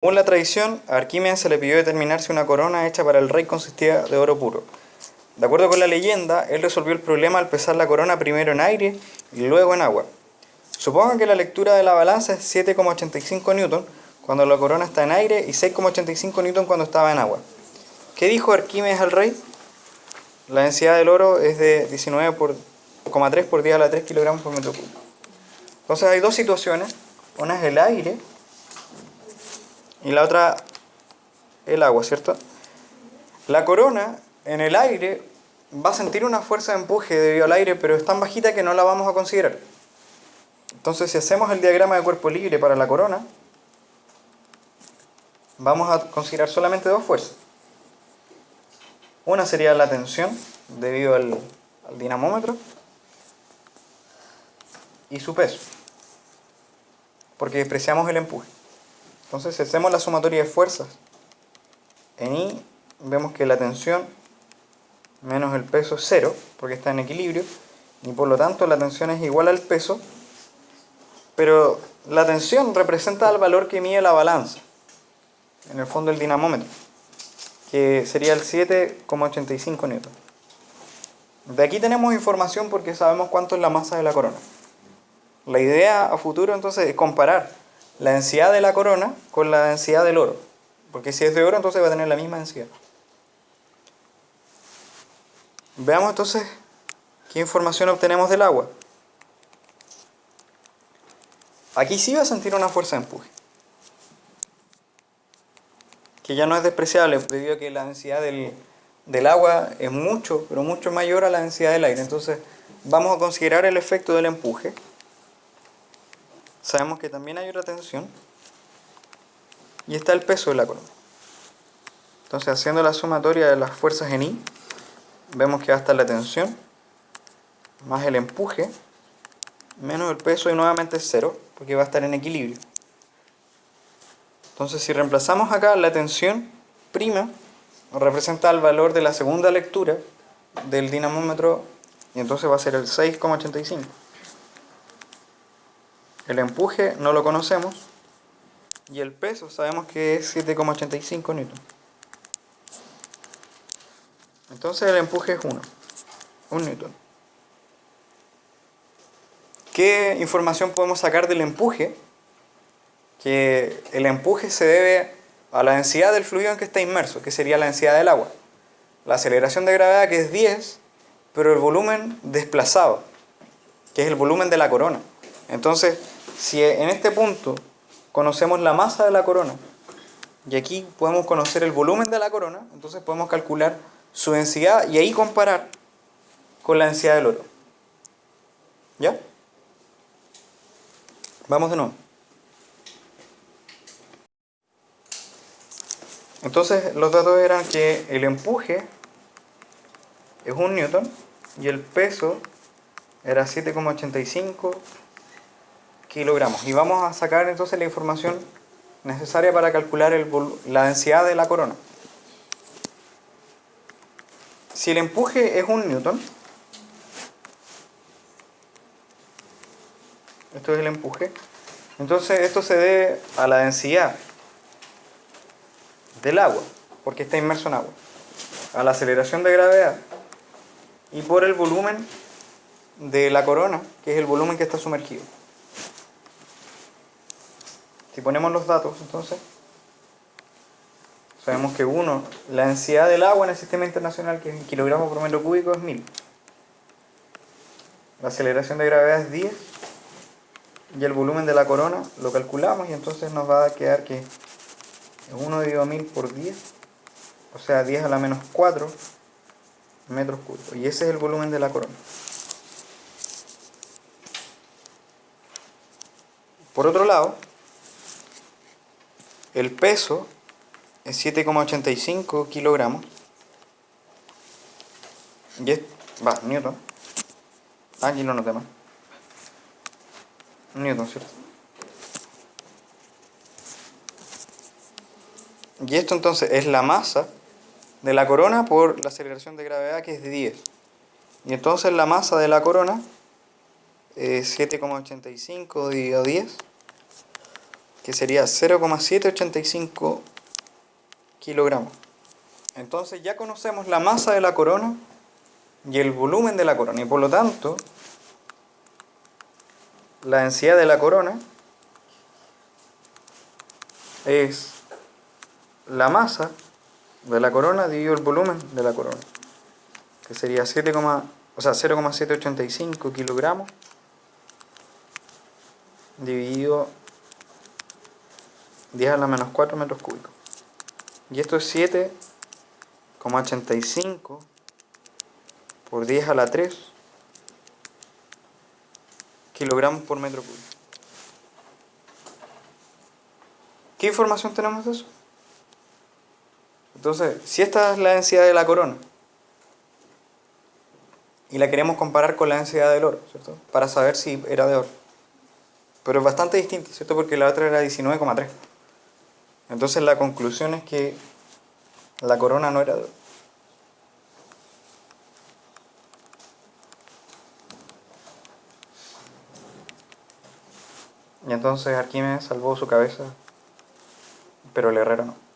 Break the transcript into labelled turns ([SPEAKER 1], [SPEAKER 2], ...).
[SPEAKER 1] Según la tradición, a Arquímedes se le pidió determinar si una corona hecha para el rey consistía de oro puro. De acuerdo con la leyenda, él resolvió el problema al pesar la corona primero en aire y luego en agua. Supongan que la lectura de la balanza es 7,85 newton cuando la corona está en aire y 6,85 newton cuando estaba en agua. ¿Qué dijo Arquímedes al rey? La densidad del oro es de 19,3 por 10 a la 3 kilogramos por metro cúbico. Entonces hay dos situaciones, una es el aire y la otra el agua, ¿cierto? La corona en el aire va a sentir una fuerza de empuje debido al aire, pero es tan bajita que no la vamos a considerar. Entonces, si hacemos el diagrama de cuerpo libre para la corona, vamos a considerar solamente dos fuerzas. Una sería la tensión debido al dinamómetro y su peso, porque despreciamos el empuje. Entonces, si hacemos la sumatoria de fuerzas en I, vemos que la tensión menos el peso es 0, porque está en equilibrio, y por lo tanto la tensión es igual al peso, pero la tensión representa el valor que mide la balanza, en el fondo el dinamómetro, que sería el 7,85 newton. De aquí tenemos información porque sabemos cuánto es la masa de la corona. La idea a futuro entonces es comparar la densidad de la corona con la densidad del oro, porque si es de oro entonces va a tener la misma densidad. Veamos entonces qué información obtenemos del agua. Aquí sí va a sentir una fuerza de empuje, que ya no es despreciable debido a que la densidad del agua es mucho, pero mucho mayor a la densidad del aire. Entonces vamos a considerar el efecto del empuje. Sabemos que también hay otra tensión y está el peso de la corona. Entonces, haciendo la sumatoria de las fuerzas en I, vemos que va a estar la tensión más el empuje menos el peso y nuevamente es 0 porque va a estar en equilibrio. Entonces, si reemplazamos acá la tensión prima, representa el valor de la segunda lectura del dinamómetro y entonces va a ser el 6,85. El empuje no lo conocemos y el peso sabemos que es 7,85 newton. Entonces el empuje es 1 newton. ¿Qué información podemos sacar del empuje? Que el empuje se debe a la densidad del fluido en que está inmerso, que sería la densidad del agua. La aceleración de gravedad, que es 10, pero el volumen desplazado, que es el volumen de la corona. Entonces, si en este punto conocemos la masa de la corona y aquí podemos conocer el volumen de la corona, entonces podemos calcular su densidad y ahí comparar con la densidad del oro. ¿Ya? Vamos de nuevo. Entonces los datos eran que el empuje es 1 newton y el peso era 7,85 kilogramos. Y vamos a sacar entonces la información necesaria para calcular la densidad de la corona. Si el empuje es 1 newton, esto es el empuje, entonces esto se debe a la densidad del agua, porque está inmerso en agua, a la aceleración de gravedad y por el volumen de la corona, que es el volumen que está sumergido. Si ponemos los datos, entonces, sabemos que la densidad del agua en el sistema internacional, que es en kilogramos por metro cúbico, es 1000. La aceleración de gravedad es 10 y el volumen de la corona lo calculamos y entonces nos va a quedar que es 1 dividido a 1000 por 10, o sea 10 a la menos 4 metros cúbicos, y ese es el volumen de la corona. Por otro lado, el peso es 7,85 kilogramos y es, newton. Aquí lo noté más. Newton, ¿cierto? Y esto entonces es la masa de la corona por la aceleración de gravedad, que es de 10. Y entonces la masa de la corona es 7,85 dividido a 10, que sería 0,785 kilogramos. Entonces ya conocemos la masa de la corona y el volumen de la corona, y por lo tanto la densidad de la corona es la masa de la corona dividido el volumen de la corona, que sería 0,785 kilogramos dividido 10 a la menos 4 metros cúbicos. Y esto es 7,85 por 10 a la 3 kilogramos por metro cúbico. ¿Qué información tenemos de eso? Entonces, si esta es la densidad de la corona y la queremos comparar con la densidad del oro, ¿cierto? Para saber si era de oro. Pero es bastante distinto, ¿cierto? Porque la otra era 19,3. Entonces la conclusión es que la corona no era de oro. Y entonces Arquímedes salvó su cabeza, pero el herrero no.